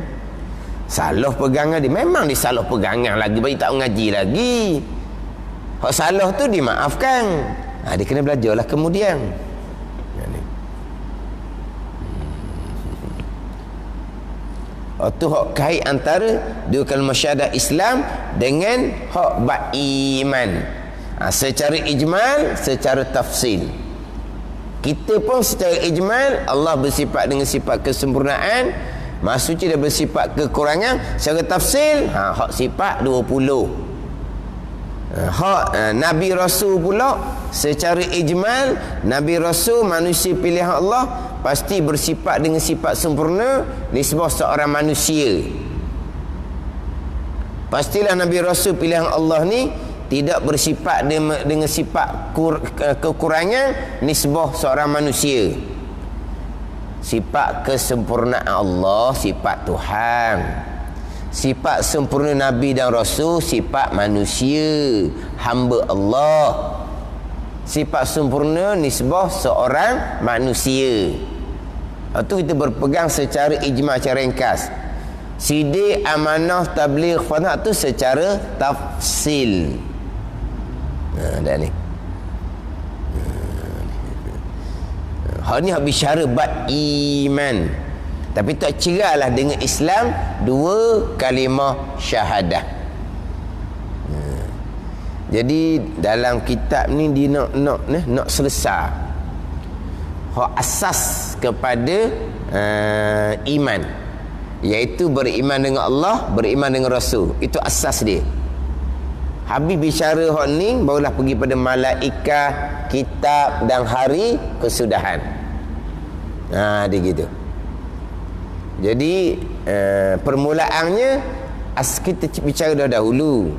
Salah pegangan dia, memang dia salah pegangan lagi, bagi tak mengaji lagi. Hak salah tu dimaafkan. Dia kena belajarlah kemudian. Tu hak kait antara dua kalimah syahadah Islam dengan hak bab iman. Secara ijmal, secara tafsil. Kita pun secara ijmal, Allah bersifat dengan sifat kesempurnaan, maksudnya dia bersifat kekurangan. Secara tafsil, hak sifat 20. Nabi Rasul pula secara ijmal, Nabi Rasul manusia pilihan Allah, pasti bersifat dengan sifat sempurna nisbah seorang manusia. Pastilah Nabi Rasul pilihan Allah ni tidak bersifat dengan sifat kekurangan nisbah seorang manusia. Sifat kesempurnaan Allah sifat Tuhan. Sifat sempurna Nabi dan Rasul sifat manusia, hamba Allah. Sifat sempurna nisbah seorang manusia. Itu kita berpegang secara ijma', secara ringkas. Sidik, amanah, tabligh, fana tu secara tafsil. Dah ni. Hak ni hak bicara bab iman. Tapi tak cerahlah dengan Islam dua kalimah syahadah. Jadi dalam kitab ni dia nak selesai hak asas kepada iman, iaitu beriman dengan Allah, beriman dengan Rasul. Itu asas dia. Habis bicara hak ni, barulah pergi pada malaikat, kitab dan hari kesudahan. Dia gitu. Jadi permulaannya kita bicara dah dahulu.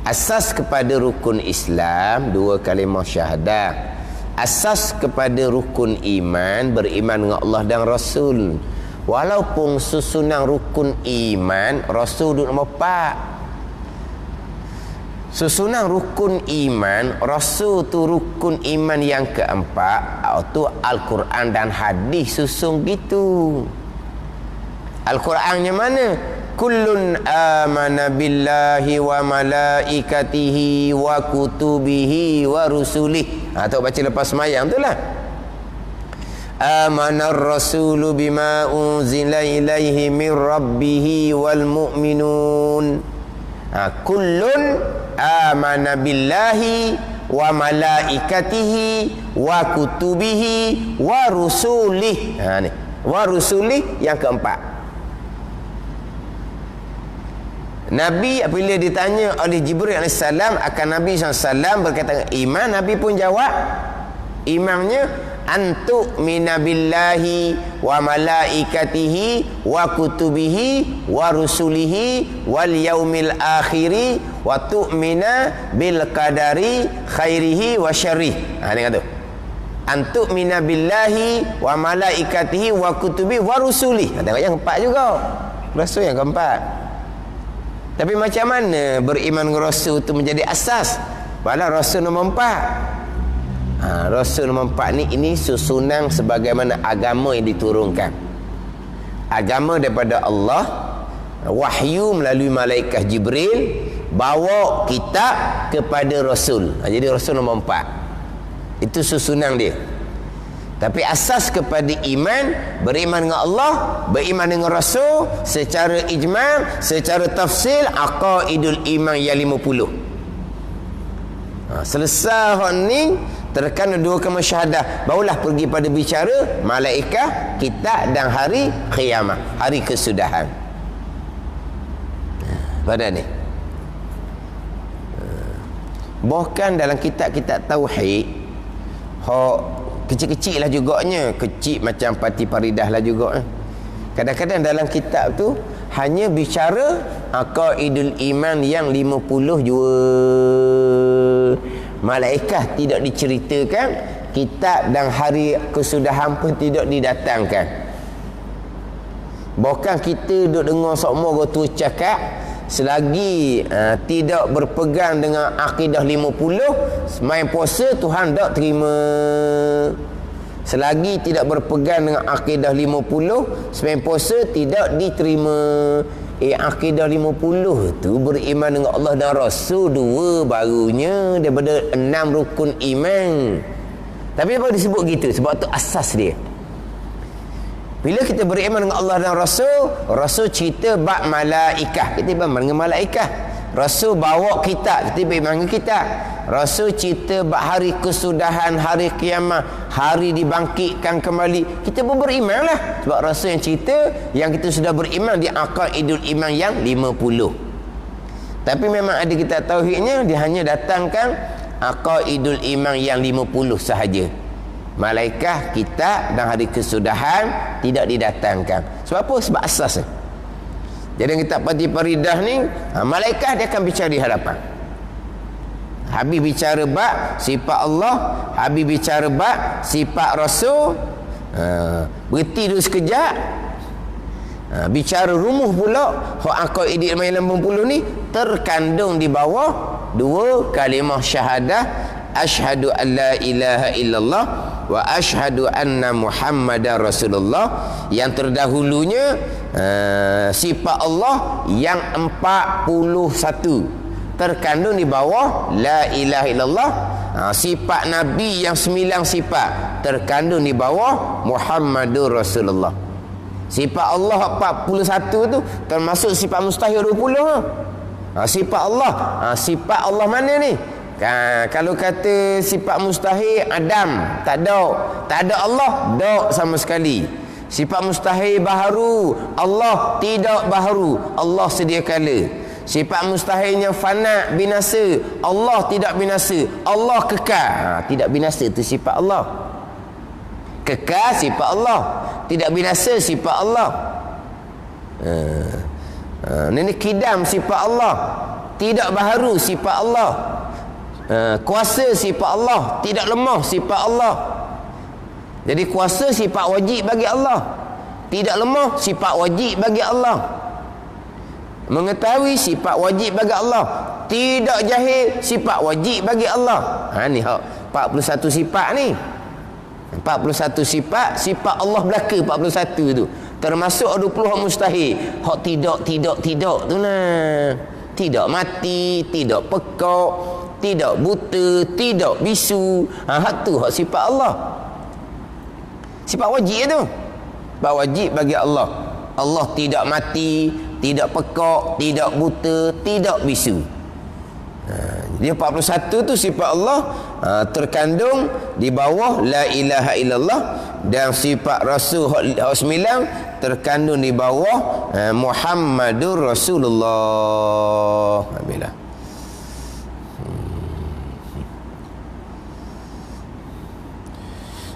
Asas kepada rukun Islam dua kalimah syahadah. Asas kepada rukun iman beriman dengan Allah dan Rasul. Walaupun susunan rukun iman Rasul duduk nombor 4. Susunan rukun iman Rasul tu rukun iman yang keempat, itu Al-Quran dan hadis susun gitu. Al-Qurannya mana? Kullun amana billahi wa malaikatihi wa kutubihi wa rusulih. Tak baca lepas semayang tu lah. Amanar rasulu bima unzila ilaihi min rabbihi wal mu'minun. Kullun amana billahi wa malaikatihi wa kutubihi wa rusulih. Ni wa rusulih yang keempat. Nabi apabila ditanya oleh Jibril AS akan Nabi SAW berkata iman, Nabi pun jawab imannya antu'mina billahi wa malaikatihi wa kutubihi wa rusulihi wal yaumil akhiri wa tu'mina bil qadari khairihi wa syarrih. Dengar tu. Antu'mina billahi wa malaikatihi wa kutubihi wa rusulihi. Tengok yang keempat juga. Rasul yang keempat. Tapi macam mana beriman dengan Rasul itu menjadi asas? Padahal Rasul nombor 4. Rasul nombor 4 ni, ini susunan sebagaimana agama yang diturunkan. Agama daripada Allah, wahyu melalui malaikat Jibril, bawa kitab kepada Rasul. Jadi Rasul nombor 4. Itu susunan dia. Tapi asas kepada iman, beriman dengan Allah, beriman dengan Rasul, secara ijma', secara tafsil, aqaidul iman yang 50. Selesai hak ni, terkena dua kalimah syahadah, barulah pergi pada bicara malaikat, kitab dan hari kiamat, hari kesudahan. Pada ni. Bahkan dalam kitab-kitab tauhid, hak kecil-kecil lah juganya, kecil macam Pati Paridah lah juga. Kadang-kadang dalam kitab tu hanya bicara aqaidul iman yang 50 jua. Malaikat tidak diceritakan, kitab dan hari kesudahan pun tidak didatangkan. Bahkan kita duk dengar semua tu cakap, selagi tidak berpegang dengan akidah 50, main puasa Tuhan tak terima. Selagi tidak berpegang dengan akidah 50, main puasa tidak diterima. Akidah 50 tu beriman dengan Allah dan Rasul, dua barunya daripada 6 rukun iman. Tapi apa disebut gitu? Sebab tu asas dia. Bila kita beriman dengan Allah dan Rasul, Rasul cerita bab malaikah, kita beriman dengan malaikah. Rasul bawa kitab, kita beriman dengan kitab. Rasul cerita bab hari kesudahan, hari kiamat, hari dibangkitkan kembali, kita pun beriman lah. Sebab Rasul yang cerita, yang kita sudah beriman di aqaidul iman yang 50. Tapi memang ada kitab tauhidnya, dia hanya datangkan aqaidul iman yang 50 sahaja. Malaikah, kitab dan hari kesudahan tidak didatangkan. Sebab apa? Sebab asas. Jadi kitab Fatih Faridah ni, malaikah dia akan bicara di hadapan. Habis bicara bab sifat Allah, habis bicara bab sifat Rasul, berhenti dulu sekejap, bicara rumuh pula. Hak aqaid iman 80 ni terkandung di bawah dua kalimah syahadah, asyhadu an la ilaha illallah wa asyhadu anna muhammadar rasulullah. Yang terdahulunya sifat Allah yang 41 terkandung di bawah la ilaha illallah. Sifat Nabi yang 9 sifat terkandung di bawah Muhammadur Rasulullah. Sifat Allah 41 tu termasuk sifat mustahil 20. Sifat Allah, sifat Allah mana ni? Kalau kata sifat mustahil Adam, tak ada Allah, tak sama sekali. Sifat mustahil baharu, Allah tidak baharu, Allah sedia kala. Sifat mustahilnya fana, binasa, Allah tidak binasa, Allah kekal. Tidak binasa itu sifat Allah. Kekal sifat Allah, tidak binasa sifat Allah. Ini kidam sifat Allah, tidak baharu sifat Allah. Kuasa sifat Allah, tidak lemah sifat Allah. Jadi kuasa sifat wajib bagi Allah, tidak lemah sifat wajib bagi Allah. Mengetahui sifat wajib bagi Allah, tidak jahil sifat wajib bagi Allah. Ni 41 sifat ni. 41 sifat Allah belaka 41 tu. Termasuk 20 hak mustahil. Hak tidak tu nah. Tidak mati, tidak pekak, tidak buta, tidak bisu. Hak tu hak sifat Allah. Sifat wajib tu. Sifat wajib bagi Allah. Allah tidak mati, tidak pekak, tidak buta, tidak bisu. Jadi 41 tu sifat Allah terkandung di bawah la ilaha illallah, dan sifat Rasul 9 terkandung di bawah Muhammadur Rasulullah. Alhamdulillah.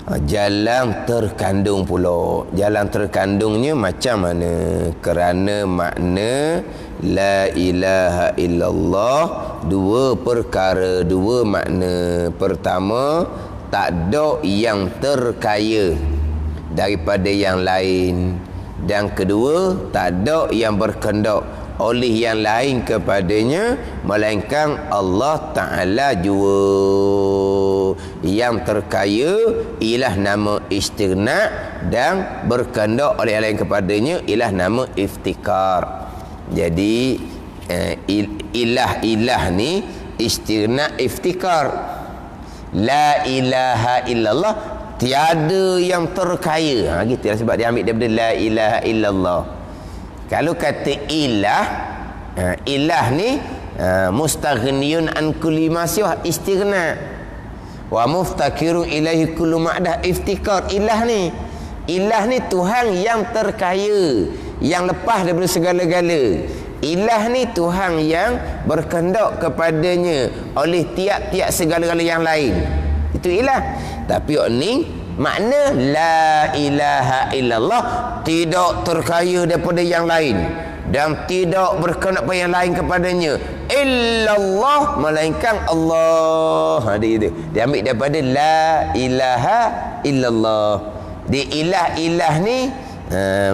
Jalan terkandung pula. Jalan terkandungnya macam mana? Kerana makna la ilaha illallah dua perkara, dua makna. Pertama, tak ada yang terkaya daripada yang lain. Dan kedua, tak ada yang berkendak oleh yang lain kepadanya melainkan Allah Ta'ala jua. Yang terkaya ialah nama istighna, dan berkendak oleh yang lain kepadanya ialah nama iftikar. Jadi ilah ni istighna iftikar. La ilaha illallah, tiada yang terkaya. Gitulah sebab dia ambil daripada la ilaha illallah. Kalau kata ilah, ilah ni mustaghniyun an kulli ma siwa, istighna. Wa muftakirun ilaihi kullu ma'dah, iftikar. Ilah ni Tuhan yang terkaya, yang lepas daripada segala-gala. Ilah ni Tuhan yang berkehendak kepadanya oleh tiap-tiap segala-gala yang lain. Itu ilah. Tapi ni makna la ilaha illallah, tidak terkaya daripada yang lain dan tidak berkehendak pada yang lain kepadanya illallah, melainkan Allah. Dia ambil daripada la ilaha illallah. Di ilah ni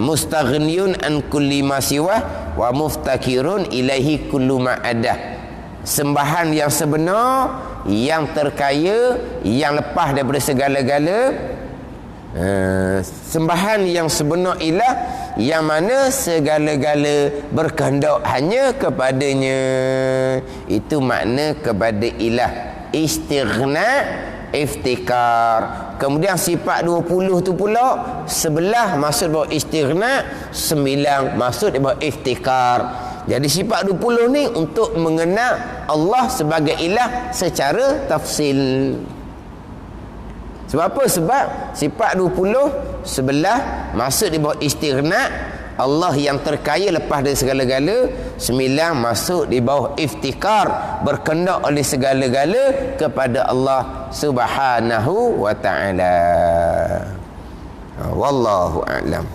mustaghniyun an kulli ma siwa wa muftakirun ilaihi kullu ma adah. Sembahan yang sebenar, yang terkaya, yang lepas daripada segala-gala. Sembahan yang sebenar ilah, yang mana segala-gala berkehendak hanya kepadanya. Itu makna kepada ilah. Istighna, iftikar. Kemudian sifat 20 tu pula, 11 maksud bahawa istighna, 9 maksud bahawa iftikar. Jadi sifat 20 ni untuk mengenal Allah sebagai ilah secara tafsil. Sebab apa? Sebab sifat 20 11 maksud di bawah istighna, Allah yang terkaya lepas dari segala-gala. 9 masuk di bawah iftikar, berkendak oleh segala-gala kepada Allah Subhanahu wa ta'ala. Wallahu a'lam.